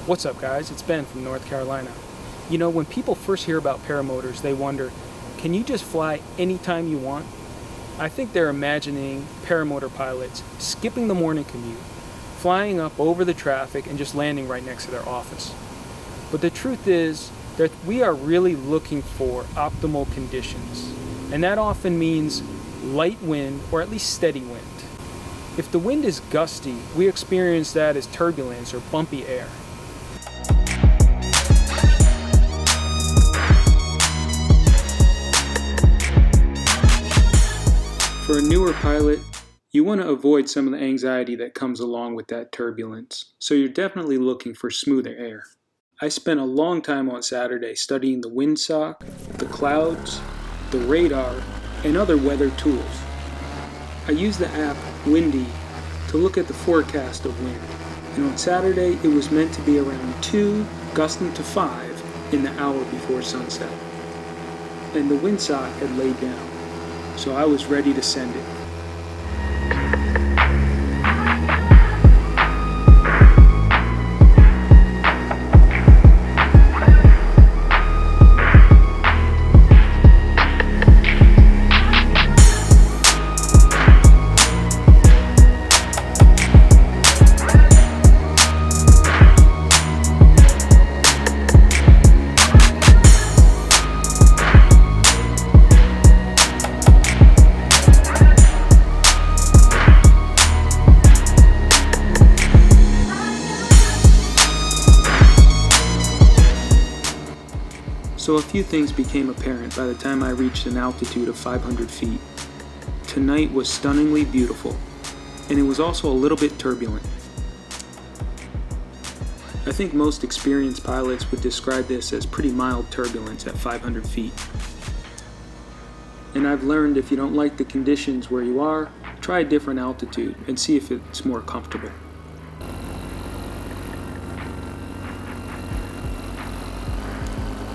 What's up, guys? It's Ben from North Carolina. You know, when people first hear about paramotors, they wonder, can you just fly anytime you want? I think they're imagining paramotor pilots skipping the morning commute, flying up over the traffic and just landing right next to their office. But the truth is that we are really looking for optimal conditions, and that often means light wind or at least steady wind. If the wind is gusty, we experience that as turbulence or bumpy air. For a newer pilot, you want to avoid some of the anxiety that comes along with that turbulence, so you're definitely looking for smoother air. I spent a long time on Saturday studying the windsock, the clouds, the radar, and other weather tools. I used the app Windy to look at the forecast of wind, and on Saturday it was meant to be around 2, gusting to 5 in the hour before sunset. And the windsock had laid down, so I was ready to send it. So a few things became apparent by the time I reached an altitude of 500 feet. Tonight was stunningly beautiful, and it was also a little bit turbulent. I think most experienced pilots would describe this as pretty mild turbulence at 500 feet. And I've learned if you don't like the conditions where you are, try a different altitude and see if it's more comfortable.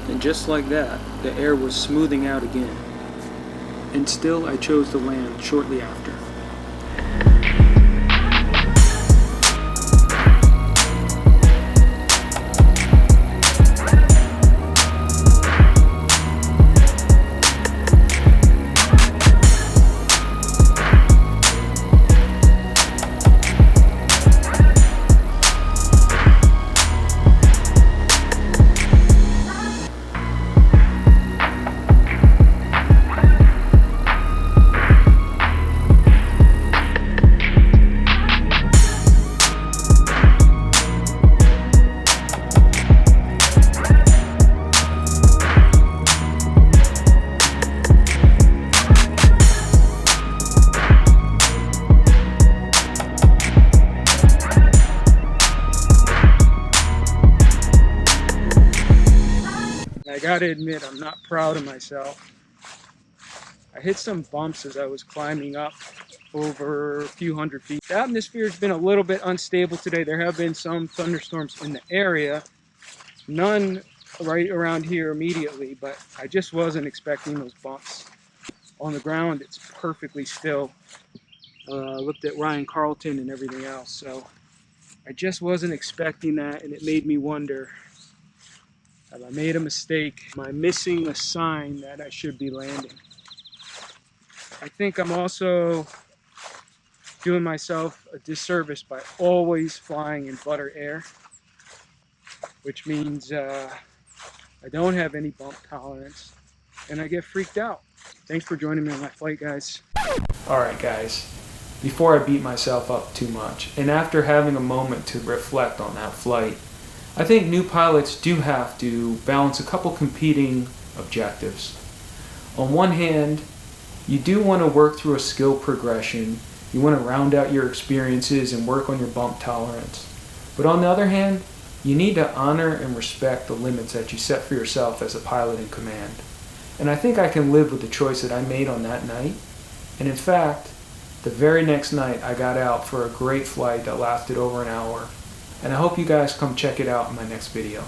And just like that, the air was smoothing out again. And still I chose to land shortly after. I gotta admit, I'm not proud of myself. I hit some bumps as I was climbing up over a few hundred feet. The atmosphere's been a little bit unstable today. There have been some thunderstorms in the area. None right around here immediately, but I just wasn't expecting those bumps. On the ground, it's perfectly still. Looked at Ryan Carlton and everything else, so I just wasn't expecting that, and it made me wonder, have I made a mistake? Am I missing a sign that I should be landing? I think I'm also doing myself a disservice by always flying in butter air, which means I don't have any bump tolerance, and I get freaked out. Thanks for joining me on my flight, guys. Alright guys, before I beat myself up too much, and after having a moment to reflect on that flight, I think new pilots do have to balance a couple competing objectives. On one hand, you do want to work through a skill progression. You want to round out your experiences and work on your bump tolerance. But on the other hand, you need to honor and respect the limits that you set for yourself as a pilot in command. And I think I can live with the choice that I made on that night. And in fact, the very next night I got out for a great flight that lasted over an hour. And I hope you guys come check it out in my next video.